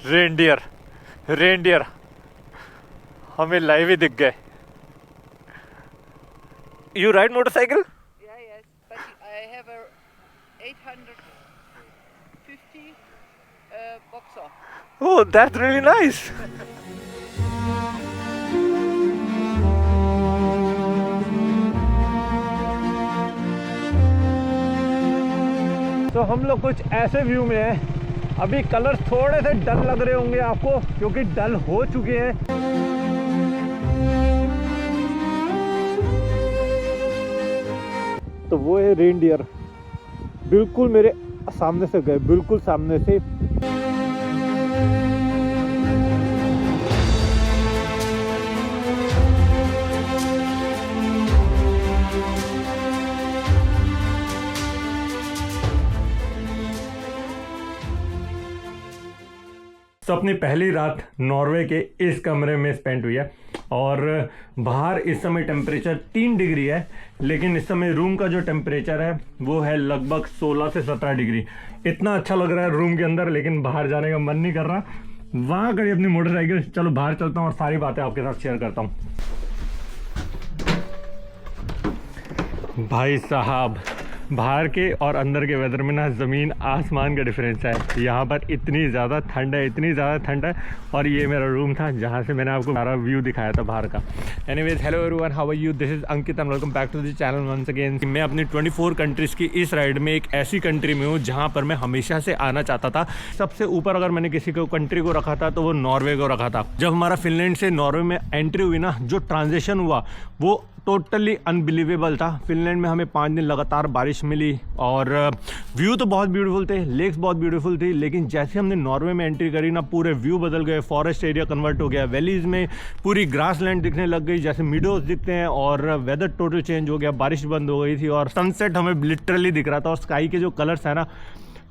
Reindeer reindeer हमें live ही दिख गए। You ride motorcycle? Yeah, yes, but I have a 850 Boxer. Oh, that's really nice. तो हम लोग कुछ ऐसे व्यू में हैं। अभी कलर थोड़े से डल लग रहे होंगे आपको क्योंकि डल हो चुके हैं। तो वो है रेनडियर, बिल्कुल मेरे सामने से गए, बिल्कुल सामने से। तो अपनी पहली रात नॉर्वे के इस कमरे में स्पेंड हुई है और बाहर इस समय टेम्परेचर 3 डिग्री है, लेकिन इस समय रूम का जो टेम्परेचर है वो है लगभग 16 से 17 डिग्री। इतना अच्छा लग रहा है रूम के अंदर, लेकिन बाहर जाने का मन नहीं कर रहा। वहाँ करी अपनी मोटरसाइकिल, चलो बाहर चलता हूँ और सारी बातें आपके साथ शेयर करता हूँ। भाई साहब, बाहर के और अंदर के वेदर में ना ज़मीन आसमान का डिफरेंस है। यहाँ पर इतनी ज़्यादा ठंड है, इतनी ज़्यादा ठंड है। और ये मेरा रूम था जहाँ से मैंने आपको सारा व्यू दिखाया था बाहर का। Anyways, hello everyone, how are you? This is Ankit and welcome back to the channel once again. मैं अपनी 24 कंट्रीज़ की इस राइड में एक ऐसी कंट्री में हूँ जहाँ पर मैं हमेशा से आना चाहता था। सबसे ऊपर अगर मैंने किसी को कंट्री को रखा था तो वो नॉर्वे को रखा था। जब हमारा फिनलैंड से नॉर्वे में एंट्री हुई ना, जो ट्रांजिशन हुआ वो टोटली अनबिलीवेबल था। फिनलैंड में हमें 5 दिन लगातार बारिश मिली और व्यू तो बहुत ब्यूटीफुल थे, लेक्स बहुत ब्यूटीफुल थी, लेकिन जैसे हमने नॉर्वे में एंट्री करी ना, पूरे व्यू बदल गए। फॉरेस्ट एरिया कन्वर्ट हो गया, वैलीज में पूरी ग्रास लैंड दिखने लग गई जैसे मीडोज दिखते हैं, और वेदर टोटल चेंज हो गया, बारिश बंद हो गई थी और सनसेट हमें लिटरली दिख रहा था। और स्काई के जो कलर्स है ना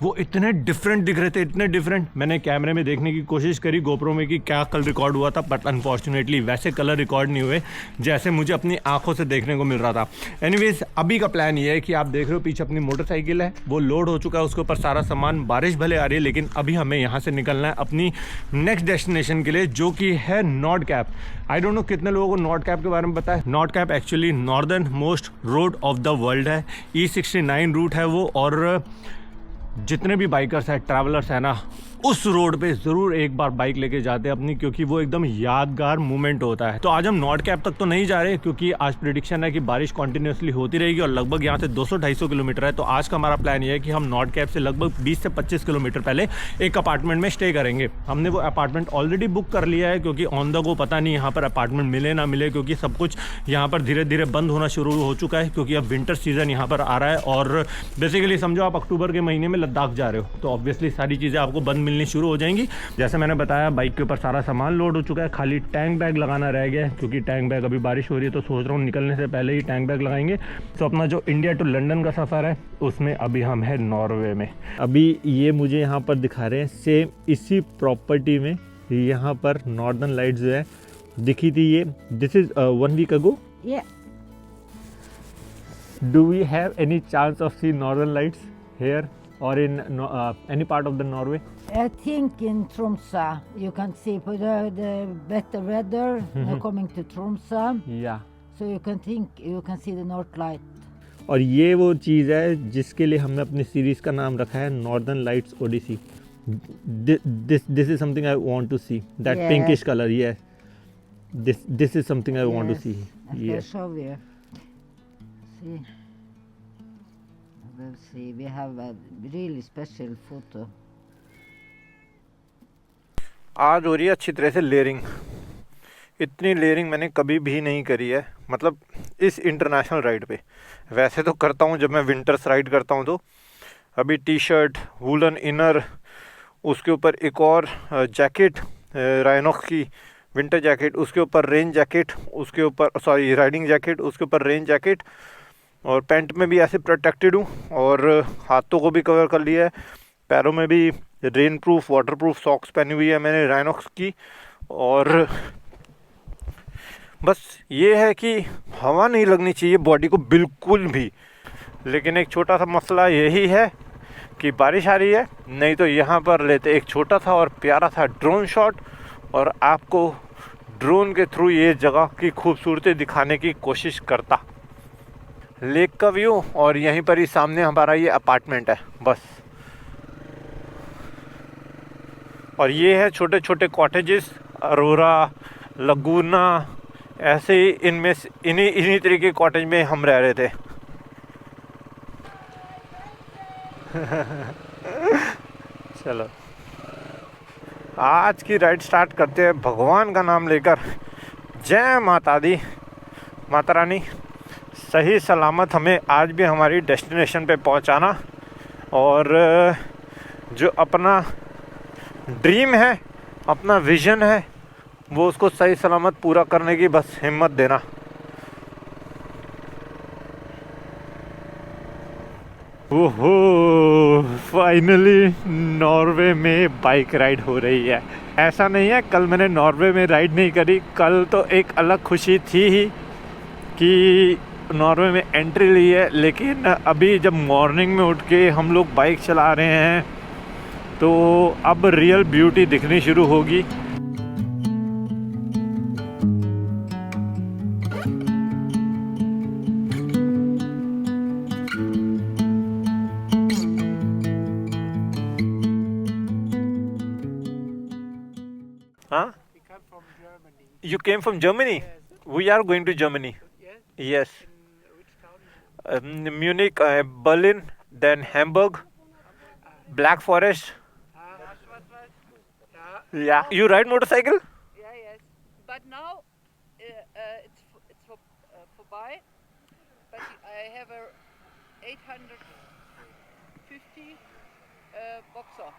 वो इतने डिफरेंट दिख रहे थे, इतने डिफरेंट। मैंने कैमरे में देखने की कोशिश करी गोप्रो में कि क्या कलर रिकॉर्ड हुआ था, बट अनफॉर्चुनेटली वैसे कलर रिकॉर्ड नहीं हुए जैसे मुझे अपनी आंखों से देखने को मिल रहा था। एनीवेज, अभी का प्लान ये है कि आप देख रहे हो पीछे अपनी मोटरसाइकिल है, वो लोड हो चुका है, उसके ऊपर सारा सामान। बारिश भले आ रही है लेकिन अभी हमें यहाँ से निकलना है अपनी नेक्स्ट डेस्टिनेशन के लिए, जो कि है नॉर्डकैप। आई डोंट नो कितने लोगों को नॉर्डकैप के बारे में पता है। Nordkapp actually northern most road of the world है। E69 रूट है वो, और जितने भी बाइकर्स हैं, ट्रैवलर्स हैं ना, उस रोड पे ज़रूर एक बार बाइक लेके जाते हैं अपनी, क्योंकि वो एकदम यादगार मोमेंट होता है। तो आज हम नॉर्डकैप तक तो नहीं जा रहे क्योंकि आज प्रेडिक्शन है कि बारिश कंटिन्यूसली होती रहेगी और लगभग यहाँ से 200-250 किलोमीटर है। तो आज का हमारा प्लान ये है कि हम नॉर्डकैप से लगभग 20 से 25 किलोमीटर पहले एक अपार्टमेंट में स्टे करेंगे। हमने वो अपार्टमेंट ऑलरेडी बुक कर लिया है क्योंकि ऑन द गो पता नहीं यहाँ पर अपार्टमेंट मिले ना मिले, क्योंकि सब कुछ यहाँ पर धीरे धीरे बंद होना शुरू हो चुका है क्योंकि अब विंटर सीजन यहाँ पर आ रहा है। और बेसिकली समझो आप अक्टूबर के महीने में लद्दाख जा रहे हो तो ऑब्वियसली सारी चीज़ें आपको बंद मिलनी शुरू हो जाएंगी। जैसे मैंने बताया, बाइक के ऊपर सारा सामान लोड हो चुका है, खाली टैंक बैग लगाना रह गया है क्योंकि टैंक बैग, अभी बारिश हो रही है तो सोच रहा हूँ निकलने से पहले ही टैंक बैग लगाएंगे। तो अपना जो इंडिया टू लंदन का सफ़र है उसमें अभी हम हैं नॉर्वे में। अभी ये मुझे यहाँ पर दिखा रहे हैं, सेम इसी प्रॉपर्टी में यहाँ पर नॉर्दर्न लाइट्स जो है दिखी थी। ये this is 1 week ago. Do we have any chance of see northern lights here or in any part of the Norway? I think in Tromsø you can see for the better weather. Now coming to Tromsø, Yeah. so you can see the North Light. और ये वो चीज़ है जिसके लिए हमने अपनी series का नाम रखा है northern lights odyssey. This is something I want to see. That Yes. pinkish color, yes. This is something I want to see. I can Yes. show you. See. We'll see. We have a really special photo. आज हो रही है अच्छी तरह से layering. इतनी layering मैंने कभी भी नहीं करी है, मतलब इस इंटरनेशनल राइड पे। वैसे तो करता हूँ जब मैं विंटर्स राइड करता हूँ तो। अभी टी शर्ट, वूलन इनर, उसके ऊपर एक और जैकेट, राइनॉक्स की विंटर जैकेट, उसके ऊपर रेन जैकेट, उसके ऊपर राइडिंग जैकेट, उसके ऊपर रेन जैकेट, और पैंट में भी ऐसे प्रोटेक्टेड हूँ और हाथों को भी कवर कर लिया है। पैरों में भी rain proof, water proof socks पहनी हुई है मैंने राइनॉक्स की। और बस ये है कि हवा नहीं लगनी चाहिए बॉडी को बिल्कुल भी। लेकिन एक छोटा सा मसला यही है कि बारिश आ रही है, नहीं तो यहाँ पर लेते एक छोटा सा और प्यारा सा ड्रोन शॉट और आपको ड्रोन के थ्रू ये जगह की खूबसूरती दिखाने की कोशिश करता। लेक का व्यू और यहीं पर ही सामने हमारा ये अपार्टमेंट है बस। और ये है छोटे छोटे कॉटेजेस, अरोरा, लगूना, ऐसे ही इनमें इन्हीं तरीके के कॉटेज में हम रह रहे थे। चलो आज की राइड स्टार्ट करते हैं भगवान का नाम लेकर। जय माता दी, माता रानी सही सलामत हमें आज भी हमारी डेस्टिनेशन पे पहुंचाना और जो अपना ड्रीम है, अपना विज़न है, वो उसको सही सलामत पूरा करने की बस हिम्मत देना। ओहो, फाइनली नॉर्वे में बाइक राइड हो रही है। ऐसा नहीं है कल मैंने नॉर्वे में राइड नहीं करी, कल तो एक अलग खुशी थी ही कि नॉर्वे में एंट्री ली है, लेकिन अभी जब मॉर्निंग में उठ के हम लोग बाइक चला रहे हैं तो अब रियल ब्यूटी दिखनी शुरू होगी। Huh? We come from Germany. You came from Germany? Yes. We are going to Germany. Yes. Yes. In which town? Munich, Berlin, then Hamburg, Black Forest. Yeah. Yeah. You ride motorcycle? Yeah, yes. But now it's vorbei. But I have a 850 Boxer.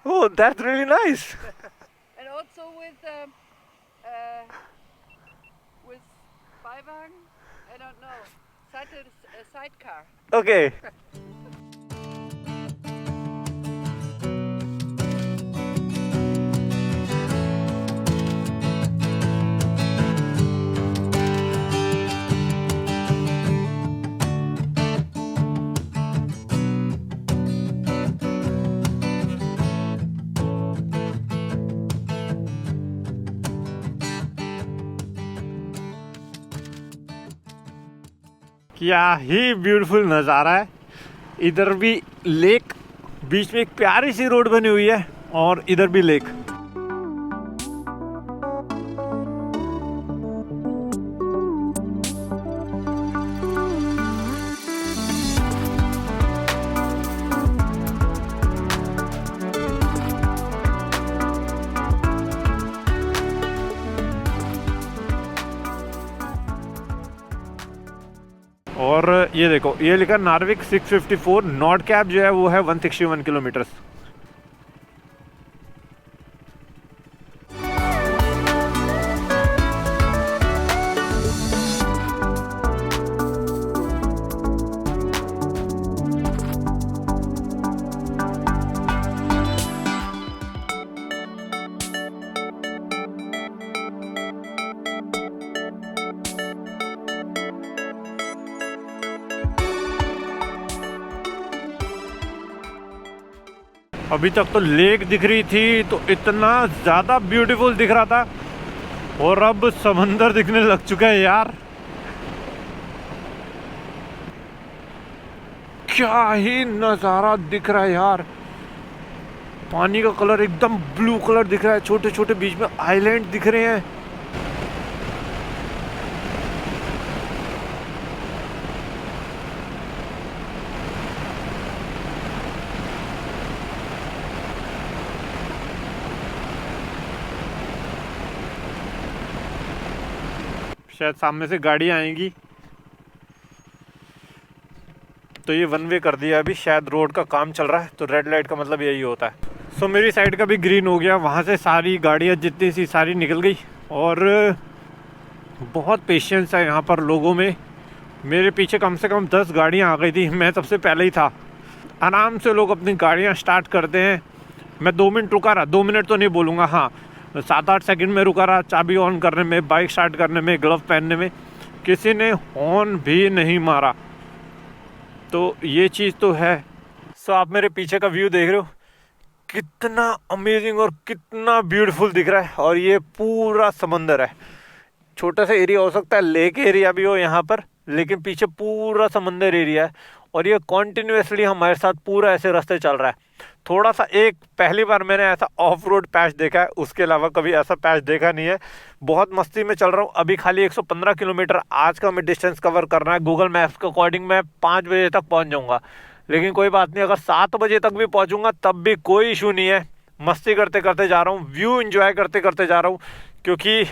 Oh, that's really nice. And also with Beiwagen, I don't know, sidecar. Okay. क्या ही beautiful नज़ारा है। इधर भी lake, बीच में एक प्यारी सी road बनी हुई है और इधर भी लेक। और ये देखो, ये लिखा नार्विक 654, नॉर्ड कैप जो है वो है 161 किलोमीटर। अभी तक तो लेक दिख रही थी तो इतना ज़्यादा ब्यूटीफुल दिख रहा था और अब समंदर दिखने लग चुका है यार। क्या ही नज़ारा दिख रहा है यार। पानी का कलर एकदम ब्लू कलर दिख रहा है, छोटे छोटे बीच में आइलैंड दिख रहे हैं। शायद सामने से गाड़ी आएंगी तो ये वन वे कर दिया। अभी शायद रोड का काम चल रहा है तो रेड लाइट का मतलब यही होता है। सो मेरी साइड का भी ग्रीन हो गया, वहाँ से सारी गाड़ियाँ जितनी सी सारी निकल गई और बहुत पेशेंस है यहाँ पर लोगों में। मेरे पीछे कम से कम 10 गाड़ियाँ आ गई थी, मैं सबसे पहले ही था। आराम से लोग अपनी गाड़ियाँ स्टार्ट करते हैं। मैं 2 मिनट रुका रहा, 2 मिनट तो नहीं बोलूँगा, हाँ 7-8 सेकंड में रुका रहा, चाबी ऑन करने में, बाइक स्टार्ट करने में, ग्लव पहनने में। किसी ने हॉर्न भी नहीं मारा। तो ये चीज़ तो है, सो आप मेरे पीछे का व्यू देख रहे हो, कितना अमेजिंग और कितना ब्यूटीफुल दिख रहा है। और ये पूरा समंदर है, छोटा सा एरिया हो सकता है, लेक एरिया भी हो यहाँ पर, लेकिन पीछे पूरा समंदर एरिया है। और ये कॉन्टिन्यूसली हमारे साथ पूरा ऐसे रास्ते चल रहा है। थोड़ा सा एक पहली बार मैंने ऐसा ऑफ रोड पैच देखा है, उसके अलावा कभी ऐसा पैच देखा नहीं है। बहुत मस्ती में चल रहा हूँ। अभी खाली 115 किलोमीटर आज का मैं डिस्टेंस कवर करना है। गूगल मैप्स के अकॉर्डिंग मैं 5 बजे तक पहुँच जाऊँगा, लेकिन कोई बात नहीं, अगर 7 बजे तक भी पहुँचूँगा तब भी कोई इशू नहीं है। मस्ती करते करते जा रहा हूँ, व्यू एंजॉय करते करते जा रहा हूँ, क्योंकि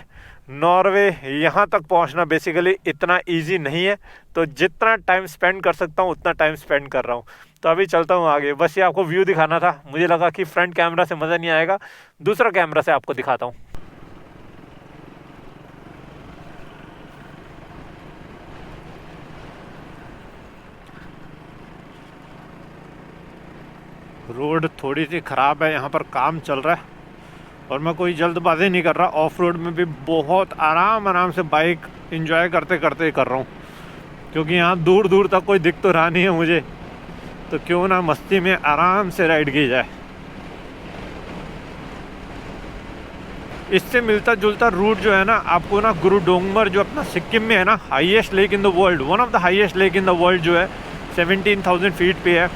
नॉर्वे यहाँ तक पहुँचना बेसिकली इतना इजी नहीं है। तो जितना टाइम स्पेंड कर सकता हूँ उतना टाइम स्पेंड कर रहा हूँ। तो अभी चलता हूँ आगे। बस ये आपको व्यू दिखाना था, मुझे लगा कि फ्रंट कैमरा से मज़ा नहीं आएगा, दूसरा कैमरा से आपको दिखाता हूँ। रोड थोड़ी सी ख़राब है, यहाँ पर काम चल रहा है और मैं कोई जल्दबाजी नहीं कर रहा। ऑफ रोड में भी बहुत आराम से बाइक एंजॉय करते करते कर रहा हूँ, क्योंकि यहाँ दूर दूर तक कोई दिख तो रहा नहीं है मुझे, तो क्यों ना मस्ती में आराम से राइड की जाए। इससे मिलता जुलता रूट जो है ना, आपको ना गुरुडोंगमर जो अपना सिक्किम में है ना, highest lake in the world, one of the highest lake in the world जो है 17,000 फीट पे है,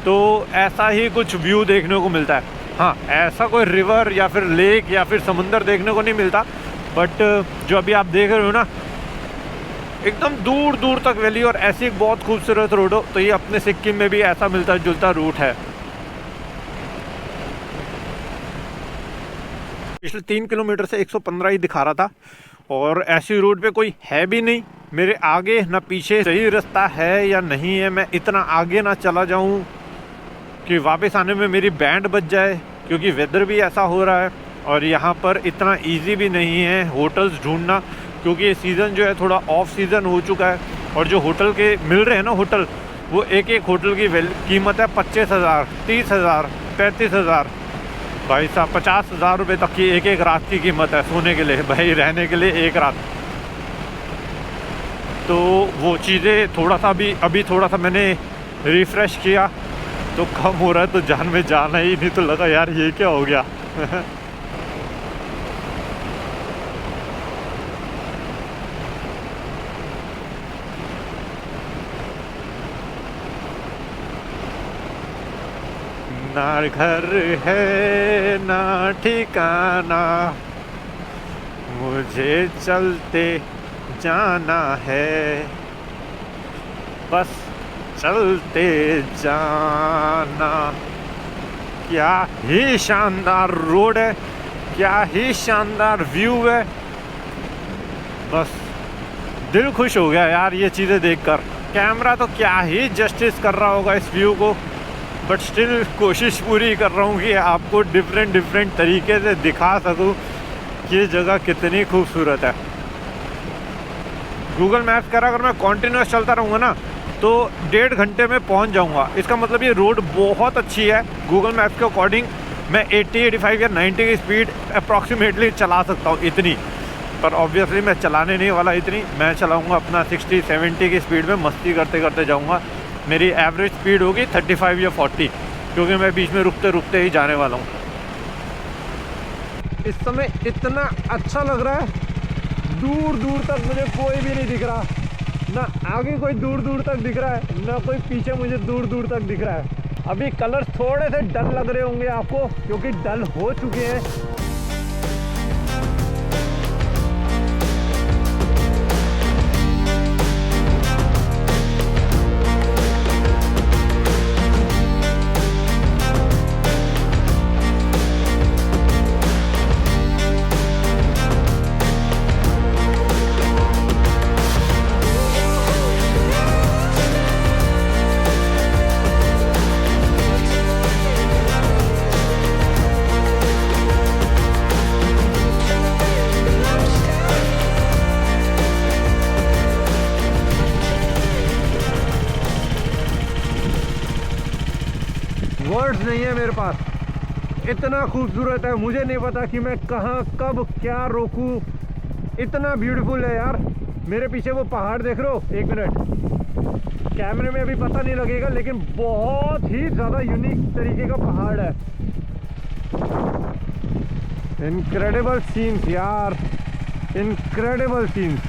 तो ऐसा ही कुछ व्यू देखने को मिलता है। हाँ, ऐसा कोई रिवर या फिर लेक या फिर समुंदर देखने को नहीं मिलता, बट जो अभी आप देख रहे हो ना, एकदम दूर दूर तक वैली और ऐसी एक बहुत खूबसूरत रोड हो, तो ये अपने सिक्किम में भी ऐसा मिलता जुलता रूट है। पिछले 3 किलोमीटर से 115 ही दिखा रहा था, और ऐसी रोड पे कोई है भी नहीं मेरे आगे ना पीछे। सही रास्ता है या नहीं है, मैं इतना आगे ना चला जाऊं कि वापस आने में मेरी बैंड बच जाए, क्योंकि वेदर भी ऐसा हो रहा है और यहाँ पर इतना इजी भी नहीं है होटल्स ढूंढना, क्योंकि ये सीज़न जो है थोड़ा ऑफ सीज़न हो चुका है। और जो होटल के मिल रहे हैं ना होटल, वो एक एक होटल की कीमत है 25,000, 30,000, 35,000। भाई साहब 50,000 रुपये तक की एक एक रात की कीमत है सोने के लिए, भाई रहने के लिए एक रात। तो वो चीज़ें थोड़ा सा भी अभी थोड़ा सा मैंने रिफ़्रेश किया तो कम हो रहा है, तो जान में जाना ही नहीं, तो लगा यार ये क्या हो गया। ना घर है ना ठिकाना, मुझे चलते जाना है, बस चलते जाना। क्या ही शानदार रोड है, क्या ही शानदार व्यू है, बस दिल खुश हो गया यार ये चीज़ें देखकर। कैमरा तो क्या ही जस्टिस कर रहा होगा इस व्यू को, बट स्टिल कोशिश पूरी कर रहा हूँ कि आपको डिफरेंट तरीके से दिखा सकूँ कि ये जगह कितनी खूबसूरत है। गूगल मैप्स कर अगर मैं कॉन्टिन्यूस चलता रहूँगा ना, तो 1.5 घंटे में पहुँच जाऊँगा। इसका मतलब ये रोड बहुत अच्छी है। गूगल मैप्स के अकॉर्डिंग मैं 80, 85 या 90 की स्पीड अप्रॉक्सीमेटली चला सकता हूँ इतनी, पर ऑब्वियसली मैं चलाने नहीं वाला इतनी, मैं चलाऊँगा अपना 60, 70 की स्पीड में मस्ती करते करते जाऊँगा। मेरी एवरेज स्पीड होगी 35 या 40, क्योंकि मैं बीच में रुकते रुकते ही जाने वाला हूँ। इस समय इतना अच्छा लग रहा है, दूर दूर तक मुझे कोई भी नहीं दिख रहा, ना आगे कोई दूर दूर तक दिख रहा है, ना कोई पीछे मुझे दूर दूर तक दिख रहा है। अभी कलर्स थोड़े से डल लग रहे होंगे आपको, क्योंकि डल हो चुके हैं। वर्ड्स नहीं है मेरे पास, इतना खूबसूरत है। मुझे नहीं पता कि मैं कहाँ कब क्या रोकूं, इतना ब्यूटीफुल है यार। मेरे पीछे वो पहाड़ देख रहे हो, एक मिनट, कैमरे में अभी पता नहीं लगेगा, लेकिन बहुत ही ज़्यादा यूनिक तरीके का पहाड़ है। इनक्रेडिबल सीन्स यार, इनक्रेडिबल सीन्स।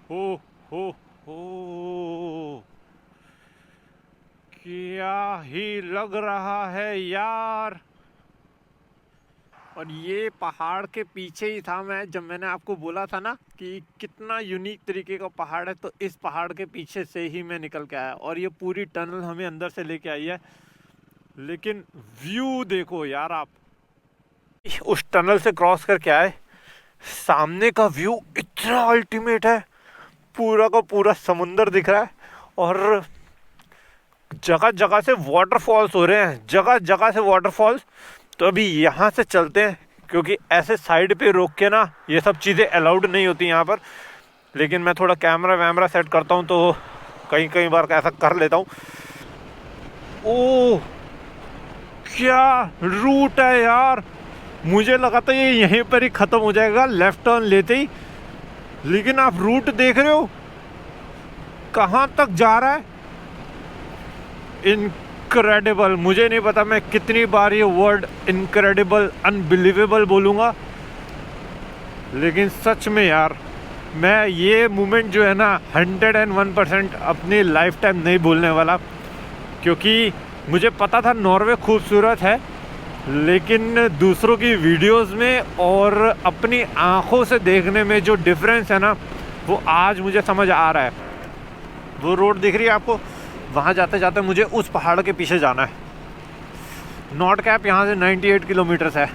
हो क्या ही लग रहा है यार। और ये पहाड़ के पीछे ही था मैं, जब मैंने आपको बोला था ना कि कितना यूनिक तरीके का पहाड़ है, तो इस पहाड़ के पीछे से ही मैं निकल के आया। और ये पूरी टनल हमें अंदर से लेके आई है, लेकिन व्यू देखो यार आप। उस टनल से क्रॉस करके आए, सामने का व्यू इतना अल्टीमेट है, पूरा का पूरा समुंदर दिख रहा है और जगह जगह से वाटरफॉल्स हो रहे हैं, जगह जगह से वाटरफॉल्स। तो अभी यहाँ से चलते हैं, क्योंकि ऐसे साइड पे रोक के ना ये सब चीज़ें अलाउड नहीं होती यहाँ पर। लेकिन मैं थोड़ा कैमरा वैमरा सेट करता हूँ, तो कई बार ऐसा कर लेता हूँ। ओह क्या रूट है यार, मुझे लगा था ये यहीं पर ही ख़त्म हो जाएगा लेफ़्ट टर्न लेते ही, लेकिन आप रूट देख रहे हो कहाँ तक जा रहा है। इनक्रेडिबल, मुझे नहीं पता मैं कितनी बार ये वर्ड इनक्रेडिबल, अनबिलीवेबल बोलूँगा, लेकिन सच में यार मैं ये मोमेंट जो है ना 101% अपनी लाइफ टाइम नहीं भूलने वाला। क्योंकि मुझे पता था नॉर्वे खूबसूरत है, लेकिन दूसरों की वीडियोस में और अपनी आँखों से देखने में जो डिफरेंस है ना, वो आज मुझे समझ आ रहा है। वो रोड दिख रही है आपको, वहाँ जाते जाते मुझे उस पहाड़ के पीछे जाना है। नॉर्थ कैप यहाँ से 98 किलोमीटर्स है।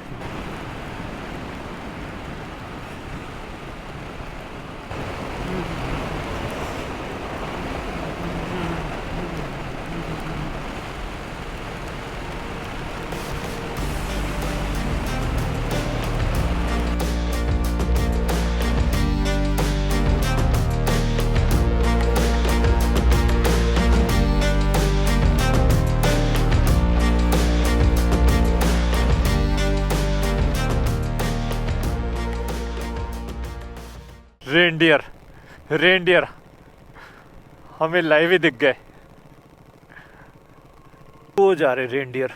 रेनडियर हमें लाइव ही दिख गए, वो जा रहे रेनडियर।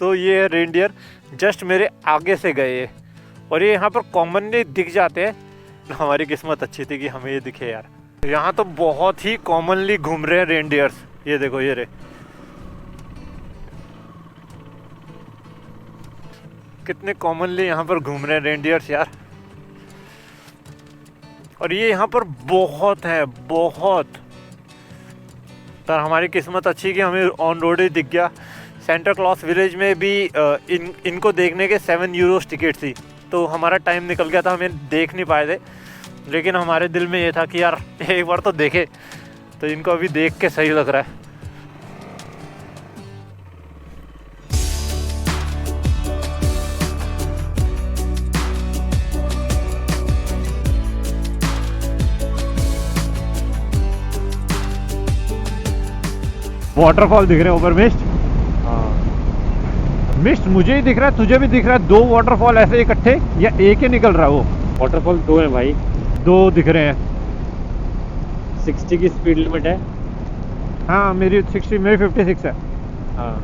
तो ये रेनडियर जस्ट मेरे आगे से गए, और ये यहाँ पर कॉमनली दिख जाते हैं। हमारी किस्मत अच्छी थी कि हमें ये दिखे यार। यहाँ तो बहुत ही कॉमनली घूम रहे हैं रेनडियर्स, ये देखो ये रे, कितने कॉमनली यहाँ पर घूम रहे हैं रेनडियर्स यार। और ये यहाँ पर बहुत है, बहुत। पर हमारी किस्मत अच्छी कि हमें ऑन रोड ही दिख गया। सेंटा क्लॉज विलेज में भी इनको देखने के 7 यूरोस टिकट थी, तो हमारा टाइम निकल गया था, हमें देख नहीं पाए थे। लेकिन हमारे दिल में ये था कि यार एक बार तो देखे, तो इनको अभी देख के सही लग रहा है। वाटरफॉल दिख रहे हैं ऊपर, मिस्ट। हाँ मिस्ट मुझे ही दिख रहा है, तुझे भी दिख रहा है। 2 वाटरफॉल ऐसे इकट्ठे, या एक ही निकल रहा है? वो वाटरफॉल 2 है भाई, 2 दिख रहे हैं। 60 की स्पीड लिमिट है। हाँ मेरी 60, मेरी 56 है। हाँ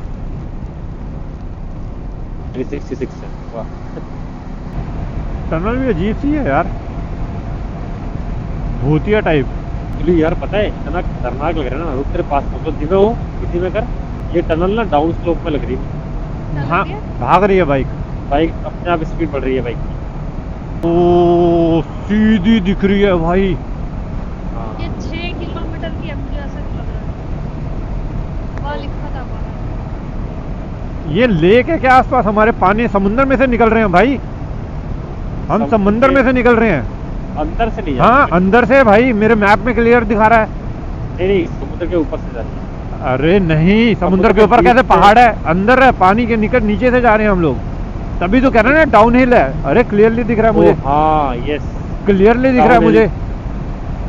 मेरी 66 है। वाह टनल भी अजीब सी है यार, भूतिया टाइप। यार पता है इतना खतरनाक लग रहा है ना, रुक तेरे पास पहुंचो, धीमे हो, किसी में कर। ये टनल ना डाउन स्लोप में लग रही है। हाँ भाग रही है बाइक अपने आप स्पीड बढ़ रही है बाइक की। ओ सीधी दिख रही है भाई। ये 6 किलोमीटर की एमटी ऐसा लग रहा है, वहाँ लिखा था बाहर। ये लेक है क्या आसपास? हमारे पानी समुंदर में से निकल रहे हैं भाई, हम समुंदर में से निकल रहे हैं, अंदर से नहीं। हाँ अंदर से भाई, मेरे मैप में क्लियर दिखा रहा है। नहीं समुद्र के ऊपर से जा रही है। अरे नहीं, समुद्र के ऊपर कैसे पहाड़ है, अंदर है, पानी के निकट नीचे से जा रहे हैं हम लोग, तभी तो कह रहे हैं ना डाउन हिल है। अरे क्लियरली दिख रहा है मुझे, हाँ यस, क्लियरली दिख रहा है मुझे।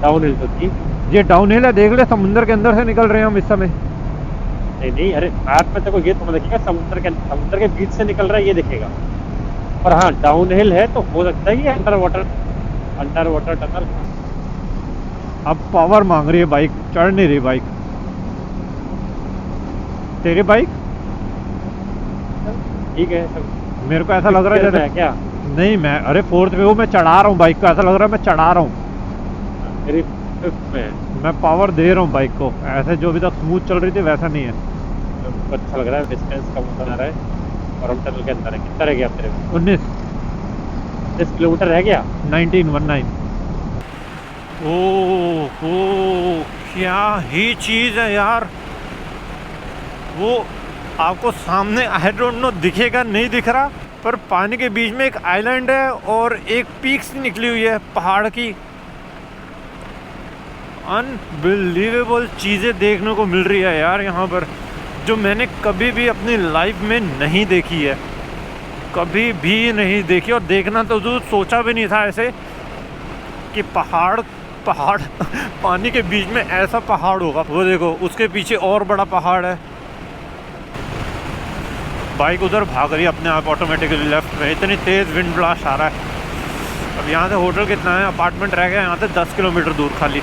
डाउन हिल तो थी। ये डाउन हिल है, देख ले, समुद्र के अंदर से निकल रहे हैं हम इस समय। नहीं नहीं, अरे मैप में देखो ये तुम्हें दिखेगा समुद्र के बीच से निकल रहा है, ये दिखेगा। और हाँ डाउन हिल है तो हो सकता है कि अंडर वाटर टनल। अब पावर मांग रही है बाइक, चढ़ नहीं रही बाइक। तेरी बाइक ठीक है सब। मेरे को ऐसा लग रहा है है जैसे क्या? नहीं, मैं अरे 4th पे हूँ, मैं चढ़ा रहा हूँ बाइक को, ऐसा लग रहा है मैं चढ़ा रहा हूँ। मेरी 5th में है। मैं पावर दे रहा हूँ बाइक को, ऐसे जो अभी तक स्मूथ चल रही थी वैसा नहीं है। तो अच्छा लग रहा है, डिस्टेंस कम होता जा रहा है और हम टनल के अंदर है। कितना रह गया तेरे में? 19 किलोमीटर रह गया। 19 ओ क्या ही चीज़ है यार। वो आपको सामने आई डोंट नो दिखेगा नहीं दिख रहा, पर पानी के बीच में एक आइलैंड है और एक पीक्स निकली हुई है पहाड़ की। अनबिलीवेबल चीज़ें देखने को मिल रही है यार यहाँ पर, जो मैंने कभी भी अपनी लाइफ में नहीं देखी है, कभी भी नहीं देखी। और देखना तो दूर, सोचा भी नहीं था ऐसे कि पहाड़ पानी के बीच में ऐसा पहाड़ होगा। वो देखो उसके पीछे और बड़ा पहाड़ है। बाइक उधर भाग रही है अपने आप ऑटोमेटिकली लेफ्ट में, इतनी तेज़ विंड ब्लास्ट आ रहा है। अब यहाँ से होटल कितना है, अपार्टमेंट रह गया यहाँ से 10 किलोमीटर दूर खाली।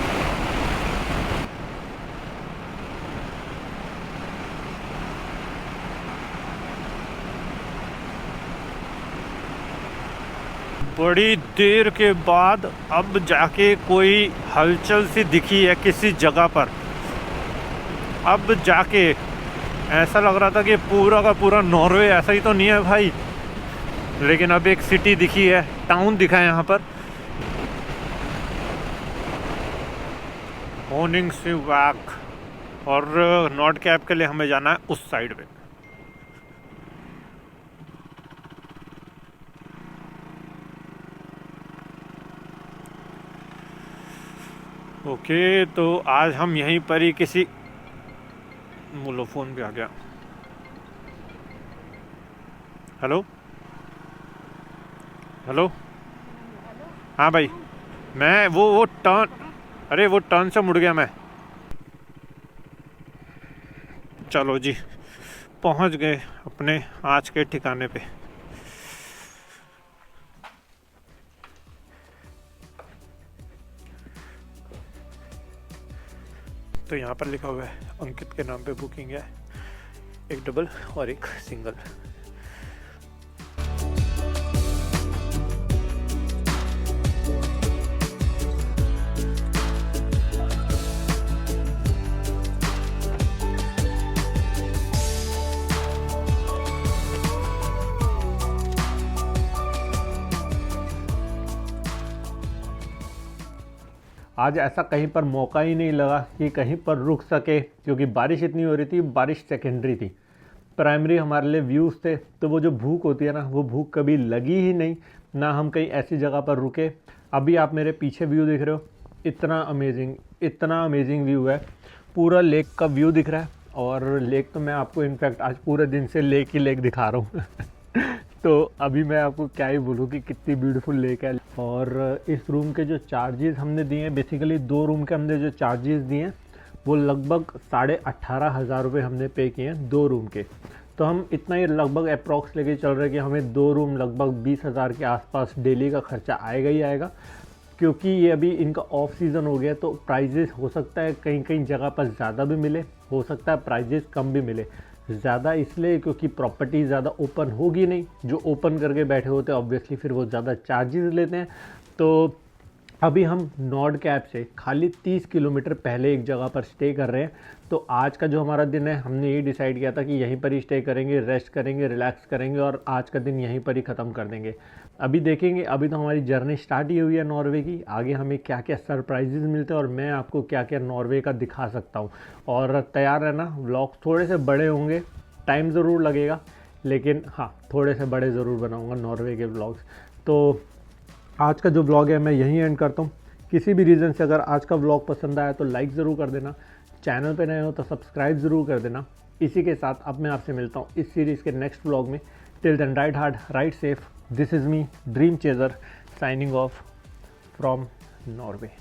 बड़ी देर के बाद अब जाके कोई हलचल सी दिखी है किसी जगह पर। अब जाके ऐसा लग रहा था कि पूरा का पूरा नॉर्वे ऐसा ही तो नहीं है भाई, लेकिन अब एक सिटी दिखी है, टाउन दिखा है यहाँ पर। होनिंगसिवाक, और नॉर्डकैप के लिए हमें जाना है उस साइड पे। ओके, तो आज हम यहीं पर ही किसी बोलो, फोन पे आ गया। हेलो हेलो, हाँ भाई, मैं वो टर्न, अरे वो टर्न से मुड़ गया मैं। चलो जी, पहुंच गए अपने आज के ठिकाने पे। तो यहाँ पर लिखा हुआ है अंकित के नाम पे बुकिंग है, एक डबल और एक सिंगल। आज ऐसा कहीं पर मौका ही नहीं लगा कि कहीं पर रुक सके, क्योंकि बारिश इतनी हो रही थी। बारिश सेकेंडरी थी, प्राइमरी हमारे लिए व्यूज़ थे। तो वो जो भूख होती है ना, वो भूख कभी लगी ही नहीं, ना हम कहीं ऐसी जगह पर रुके। अभी आप मेरे पीछे व्यू देख रहे हो, इतना अमेजिंग व्यू है। पूरा लेक का व्यू दिख रहा है, और लेक तो मैं आपको इनफैक्ट आज पूरे दिन से लेक ही लेक दिखा रहा हूँ। तो अभी मैं आपको क्या ही बोलूँ कि कितनी ब्यूटीफुल लेक है। और इस रूम के जो चार्जेस हमने दिए हैं, बेसिकली 2 रूम के हमने जो चार्जेस दिए हैं वो लगभग 18,500 रुपये हमने पे किए हैं 2 रूम के। तो हम इतना ही लगभग अप्रॉक्स लेके चल रहे हैं कि हमें 2 रूम लगभग 20,000 के आसपास डेली का खर्चा आएगा ही आएगा। क्योंकि ये अभी इनका ऑफ सीज़न हो गया, तो प्राइजेस हो सकता है कहीं कहीं जगह पर ज़्यादा भी मिले, हो सकता है प्राइजेस कम भी मिले। ज़्यादा इसलिए क्योंकि प्रॉपर्टी ज़्यादा ओपन होगी नहीं, जो ओपन करके बैठे होते हैं ऑब्वियसली फिर वो ज़्यादा चार्जेस लेते हैं। तो अभी हम नॉर्डकैप से खाली 30 किलोमीटर पहले एक जगह पर स्टे कर रहे हैं। तो आज का जो हमारा दिन है, हमने ये डिसाइड किया था कि यहीं पर ही स्टे करेंगे, रेस्ट करेंगे, रिलैक्स करेंगे और आज का दिन यहीं पर ही ख़त्म कर देंगे। अभी देखेंगे, अभी तो हमारी जर्नी स्टार्ट ही हुई है नॉर्वे की, आगे हमें क्या क्या सरप्राइजेज़ मिलते हैं और मैं आपको क्या क्या नॉर्वे का दिखा सकता हूँ। और तैयार है ना, व्लॉग थोड़े से बड़े होंगे, टाइम ज़रूर लगेगा, लेकिन हाँ थोड़े से बड़े ज़रूर बनाऊँगा नॉर्वे के व्लॉग्स। तो आज का जो ब्लॉग है मैं यहीं एंड करता हूँ। किसी भी रीज़न से अगर आज का व्लॉग पसंद आया तो लाइक ज़रूर कर देना, चैनल पे नए हो तो सब्सक्राइब ज़रूर कर देना। इसी के साथ अब मैं आपसे मिलता हूँ इस सीरीज़ के नेक्स्ट व्लॉग में। Till then ride hard, ride safe. This is me dream chaser signing off from Norway.